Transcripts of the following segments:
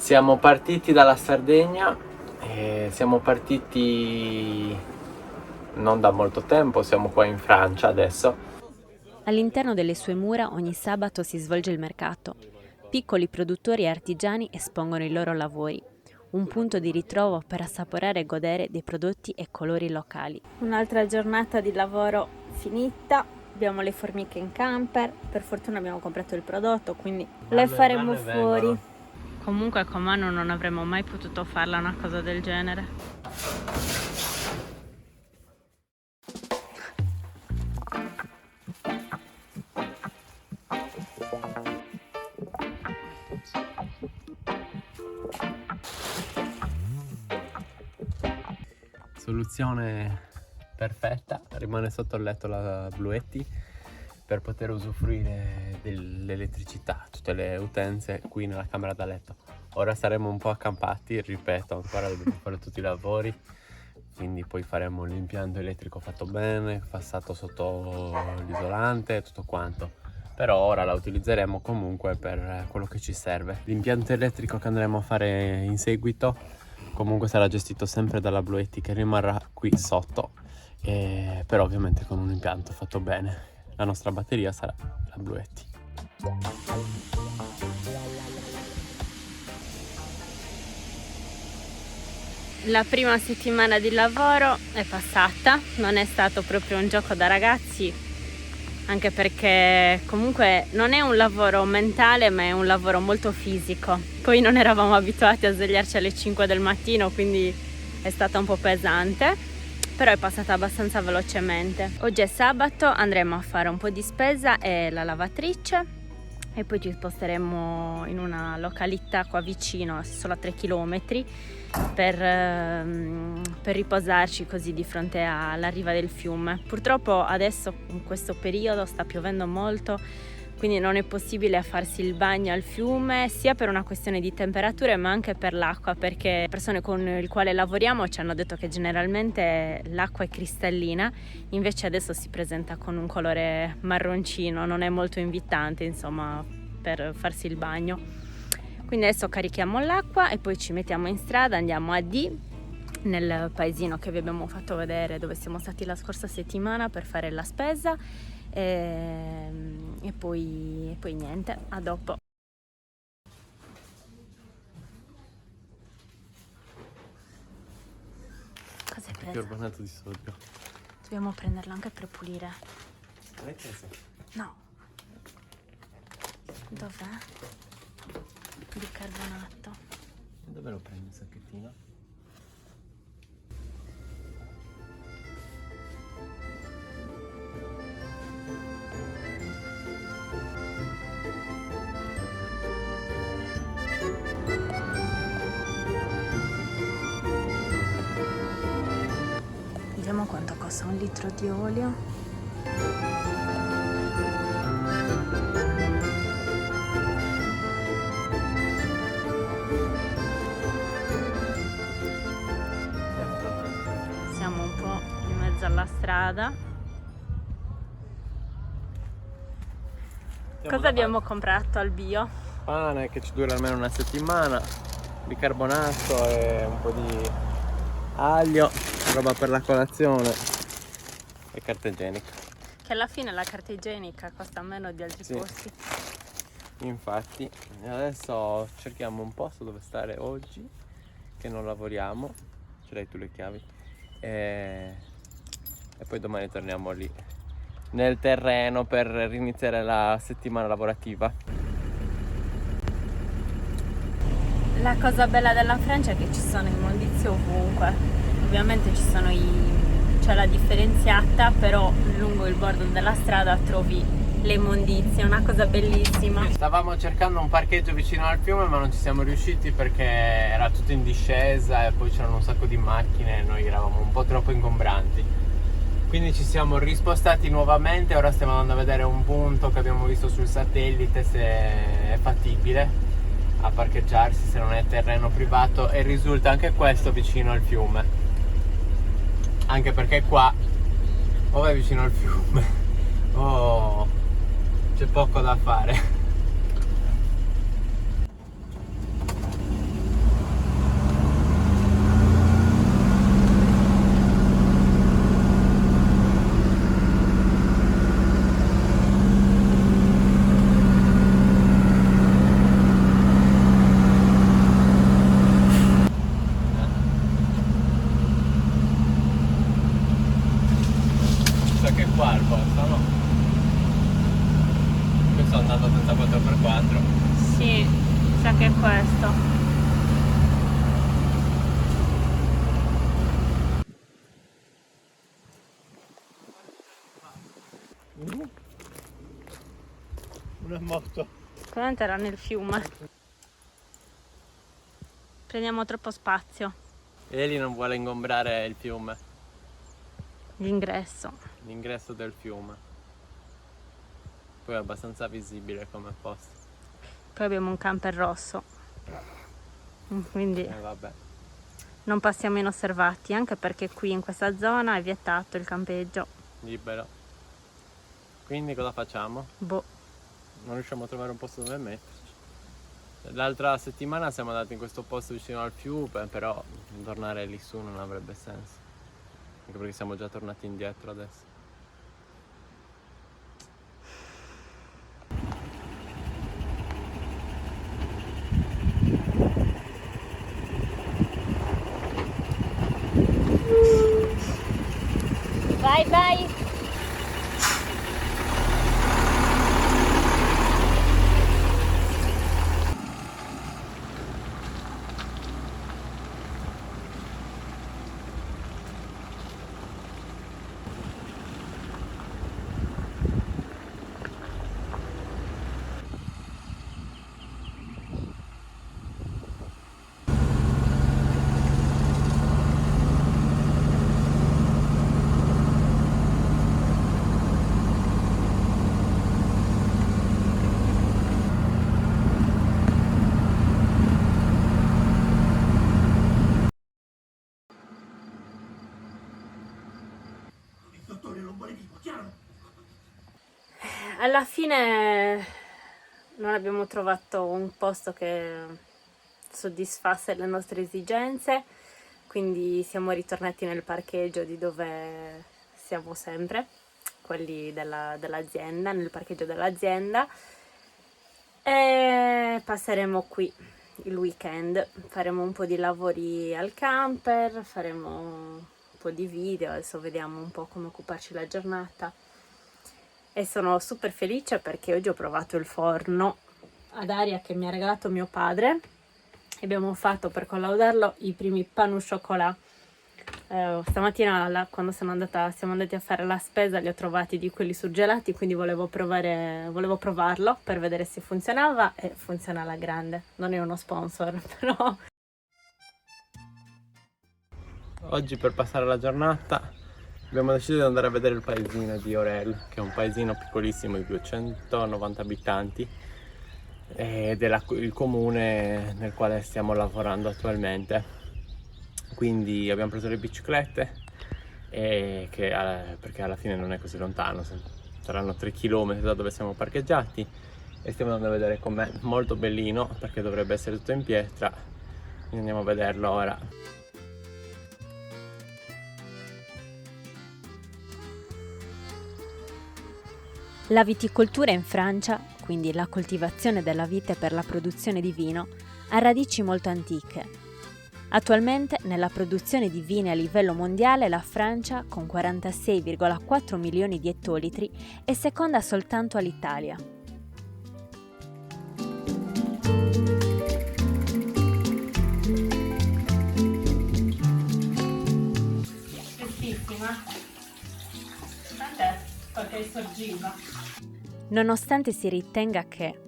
Siamo partiti dalla Sardegna e siamo partiti non da molto tempo, siamo qua in Francia adesso. All'interno delle sue mura ogni sabato si svolge il mercato. Piccoli produttori e artigiani espongono i loro lavori, un punto di ritrovo per assaporare e godere dei prodotti e colori locali. Un'altra giornata di lavoro finita, abbiamo le formiche in camper, per fortuna abbiamo comprato il prodotto, quindi le faremo fuori. Comunque con mano non avremmo mai potuto farla una cosa del genere. Soluzione perfetta, rimane sotto il letto la Bluetti per poter usufruire dell'elettricità, tutte le utenze qui nella camera da letto. Ora saremo un po' accampati, ripeto, ancora dobbiamo fare tutti i lavori, quindi poi faremo l'impianto elettrico fatto bene, passato sotto l'isolante, tutto quanto. Però ora la utilizzeremo comunque per quello che ci serve. L'impianto elettrico che andremo a fare in seguito comunque sarà gestito sempre dalla Bluetti, che rimarrà qui sotto, però ovviamente con un impianto fatto bene. La nostra batteria sarà la Bluetti. La prima settimana di lavoro è passata, non è stato proprio un gioco da ragazzi, anche perché comunque non è un lavoro mentale ma è un lavoro molto fisico. Poi non eravamo abituati a svegliarci alle 5 del mattino, quindi è stata un po' pesante, però è passata abbastanza velocemente. Oggi è sabato, andremo a fare un po' di spesa e la lavatrice e poi ci sposteremo in una località qua vicino, solo a 3 km, per riposarci così di fronte alla riva del fiume. Purtroppo adesso in questo periodo sta piovendo molto, quindi non è possibile farsi il bagno al fiume, sia per una questione di temperature ma anche per l'acqua, perché le persone con le quali lavoriamo ci hanno detto che generalmente l'acqua è cristallina, invece adesso si presenta con un colore marroncino, non è molto invitante insomma per farsi il bagno. Quindi adesso carichiamo l'acqua e poi ci mettiamo in strada, andiamo a D, nel paesino che vi abbiamo fatto vedere dove siamo stati la scorsa settimana per fare la spesa e poi niente, a dopo. Cosa hai preso? Bicarbonato di sodio. Dobbiamo prenderlo anche per pulire. L'hai preso? No. Dov'è? Bicarbonato. Dove lo prendi il sacchettino? Vediamo quanto costa un litro di olio. Siamo un po' in mezzo alla strada. Cosa abbiamo comprato al bio? Pane che ci dura almeno una settimana, bicarbonato e un po' di aglio, roba per la colazione e carta igienica. Che alla fine la carta igienica costa meno di altri Sì. posti. Infatti adesso cerchiamo un posto dove stare oggi, che non lavoriamo, ce l'hai tu le chiavi, e poi domani torniamo lì nel terreno per riniziare la settimana lavorativa. La cosa bella della Francia è che ci sono immondizie ovunque. Ovviamente c'è la differenziata, però lungo il bordo della strada trovi le immondizie, è una cosa bellissima. Stavamo cercando un parcheggio vicino al fiume ma non ci siamo riusciti perché era tutto in discesa e poi c'erano un sacco di macchine e noi eravamo un po' troppo ingombranti. Quindi ci siamo rispostati nuovamente, ora stiamo andando a vedere un punto che abbiamo visto sul satellite, se è fattibile a parcheggiarsi, se non è terreno privato, e risulta anche questo vicino al fiume. Anche perché qua o è vicino al fiume o c'è poco da fare. giusto. Non è morto. Sicuramente era nel fiume. Prendiamo troppo spazio. Eli non vuole ingombrare il fiume, L'ingresso. l'ingresso del fiume. Poi è abbastanza visibile come posto. Poi abbiamo un camper rosso. Quindi Vabbè. non passiamo inosservati, anche perché qui in questa zona è vietato il campeggio. Libero. Quindi cosa facciamo? Boh. Non riusciamo a trovare un posto dove metterci. L'altra settimana siamo andati in questo posto vicino al fiume, però tornare lì su non avrebbe senso. Anche perché siamo già tornati indietro adesso. Vai, vai! Alla fine non abbiamo trovato un posto che soddisfasse le nostre esigenze, quindi siamo ritornati nel parcheggio di dove siamo sempre, quelli dell'azienda, nel parcheggio dell'azienda, e passeremo qui il weekend. Faremo un po' di lavori al camper, faremo un po' di video, adesso vediamo un po' come occuparci la giornata. E sono super felice perché oggi ho provato il forno ad aria che mi ha regalato mio padre e abbiamo fatto, per collaudarlo, i primi pain au chocolat. Stamattina quando siamo andati a fare la spesa li ho trovati di quelli surgelati, quindi volevo provarlo per vedere se funzionava, e funziona alla grande. Non è uno sponsor, però Oggi per passare la giornata abbiamo deciso di andare a vedere il paesino di Orel, che è un paesino piccolissimo di 290 abitanti ed è il comune nel quale stiamo lavorando attualmente. Quindi abbiamo preso le biciclette perché alla fine non è così lontano, saranno 3 km da dove siamo parcheggiati, e stiamo andando a vedere com'è. Molto bellino perché dovrebbe essere tutto in pietra, quindi andiamo a vederlo ora. la viticoltura in Francia, quindi la coltivazione della vite per la produzione di vino, ha radici molto antiche. Attualmente nella produzione di vini a livello mondiale la Francia, con 46,4 milioni di ettolitri, è seconda soltanto all'Italia. Spessissima. Tant'è, perché sorgiva. Nonostante si ritenga che,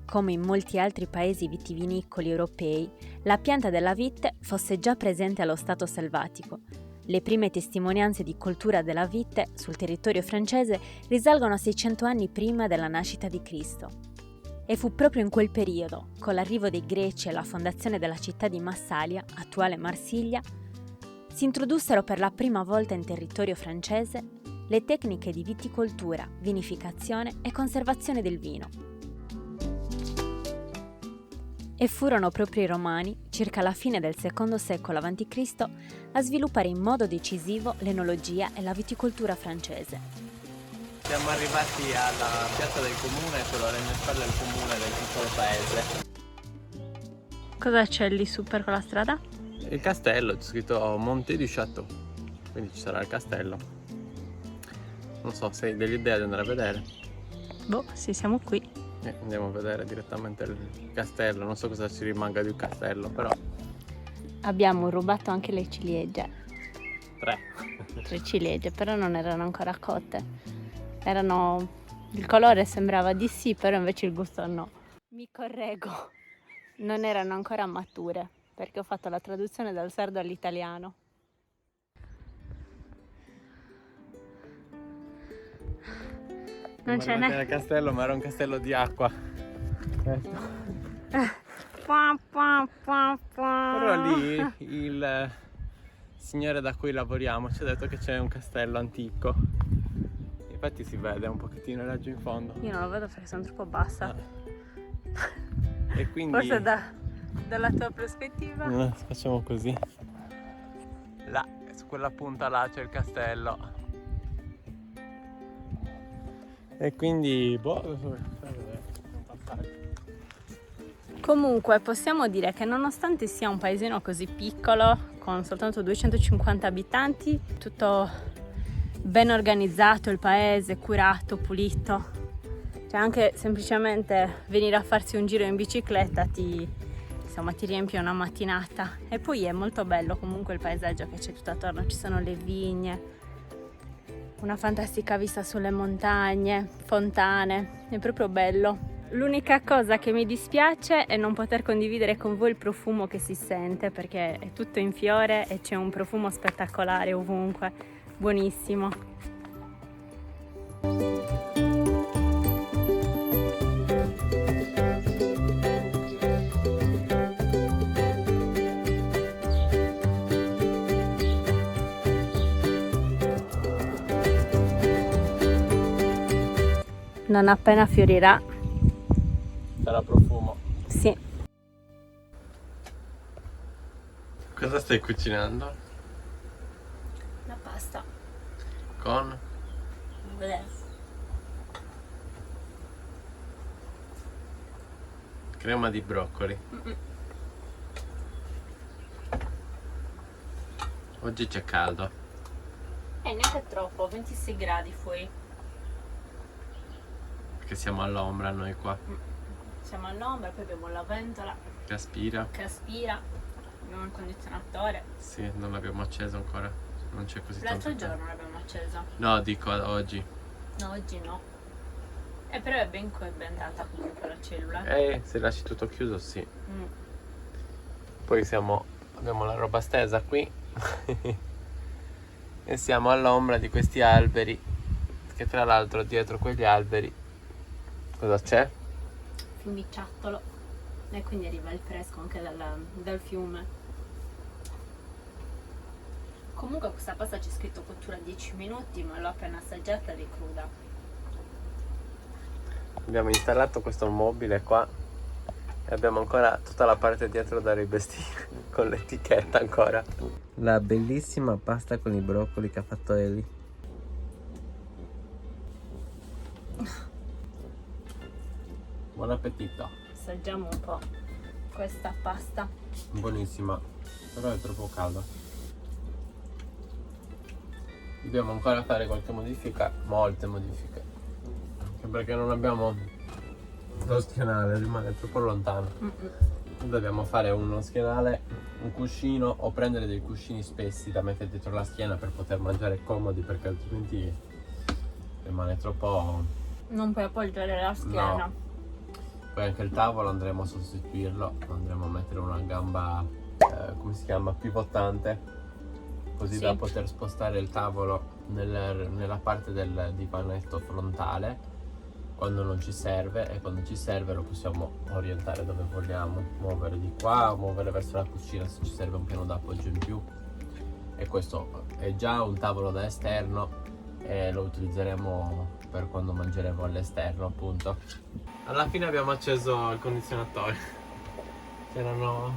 come in molti altri paesi vitivinicoli europei, la pianta della vite fosse già presente allo stato selvatico, le prime testimonianze di coltura della vite sul territorio francese risalgono a 600 anni prima della nascita di Cristo. E fu proprio in quel periodo, con l'arrivo dei Greci e la fondazione della città di Massalia, attuale Marsiglia, si introdussero per la prima volta in territorio francese le tecniche di viticoltura, vinificazione e conservazione del vino. E furono proprio i Romani, circa la fine del II secolo a.C., a sviluppare in modo decisivo l'enologia e la viticoltura francese. Siamo arrivati alla piazza del comune, quello alle mie spalle è il comune del piccolo paese. Cosa c'è lì su per quella strada? Il castello, c'è scritto Monte du Château, quindi ci sarà il castello. Non so se hai dell'idea di andare a vedere. Boh, sì, siamo qui. Andiamo a vedere direttamente il castello, non so cosa ci rimanga di un castello, però Abbiamo rubato anche le ciliegie. 3 ciliegie, però non erano ancora cotte. Il colore sembrava di sì, però invece il gusto no. Mi correggo, non erano ancora mature, perché ho fatto la traduzione dal sardo all'italiano. Non ce n'è. Nel castello, ma era un castello di acqua. Però lì il signore da cui lavoriamo ci ha detto che c'è un castello antico. Infatti si vede un pochettino laggiù in fondo. Io non lo vedo perché sono troppo bassa. E quindi Forse dalla tua prospettiva. facciamo così. Là, su quella punta là c'è il castello. E quindi Comunque possiamo dire che nonostante sia un paesino così piccolo, con soltanto 250 abitanti, tutto ben organizzato, il paese curato, pulito, cioè anche semplicemente venire a farsi un giro in bicicletta ti riempie una mattinata. E poi è molto bello comunque il paesaggio che c'è tutto attorno, ci sono le vigne, una fantastica vista sulle montagne, fontane, è proprio bello. L'unica cosa che mi dispiace è non poter condividere con voi il profumo che si sente, perché è tutto in fiore e c'è un profumo spettacolare ovunque, buonissimo. Non appena fiorirà. Sarà profumo. Sì. Cosa stai cucinando? La pasta. Con? Crema di broccoli. Oggi c'è caldo. Neanche troppo, 26 gradi fuori. Perché siamo all'ombra noi qua. Siamo all'ombra, poi abbiamo la ventola Che aspira. che aspira, abbiamo il condizionatore. Sì, non l'abbiamo acceso ancora. Non c'è così tanto. L'altro giorno l'abbiamo acceso. No, dico oggi. No, oggi no. Però è ben coibentata comunque la cellula. Se lasci tutto chiuso, sì. Poi abbiamo la roba stesa qui. E siamo all'ombra di questi alberi. Che tra l'altro dietro quegli alberi cosa c'è? Fiumiciattolo. E quindi arriva il fresco anche dal fiume. Comunque questa pasta c'è scritto cottura 10 minuti, ma l'ho appena assaggiata ed è cruda. Abbiamo installato questo mobile qua e abbiamo ancora tutta la parte dietro da rivestire con l'etichetta ancora. La bellissima pasta con i broccoli che ha fatto Eli. Buon appetito. Assaggiamo un po' questa pasta. Buonissima, però è troppo calda. Dobbiamo ancora fare qualche modifica, molte modifiche. Anche perché non abbiamo lo schienale, rimane troppo lontano. Dobbiamo fare uno schienale, un cuscino o prendere dei cuscini spessi da mettere dietro la schiena per poter mangiare comodi, perché altrimenti rimane troppo... Non puoi appoggiare la schiena. No. Poi anche il tavolo andremo a sostituirlo, andremo a mettere una gamba, come si chiama, pivotante, così da poter spostare il tavolo nella parte del divanetto frontale quando non ci serve, e quando ci serve lo possiamo orientare dove vogliamo, muovere di qua o muovere verso la cucina se ci serve un piano d'appoggio in più. E questo è già un tavolo da esterno e lo utilizzeremo per quando mangeremo all'esterno, appunto. Alla fine abbiamo acceso il condizionatore. Sono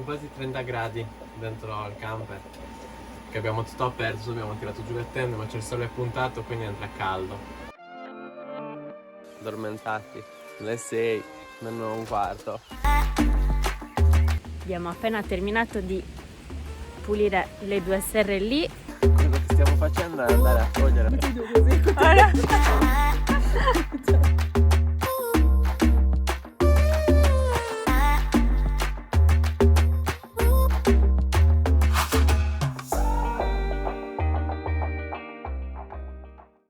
quasi 30 gradi dentro al camper, che abbiamo tutto aperto, abbiamo tirato giù le tende, ma c'è il sole puntato, quindi entra caldo. Addormentati, le 6, meno un quarto. Abbiamo appena terminato di pulire le 2 serre lì. Quello che stiamo facendo è andare a togliere.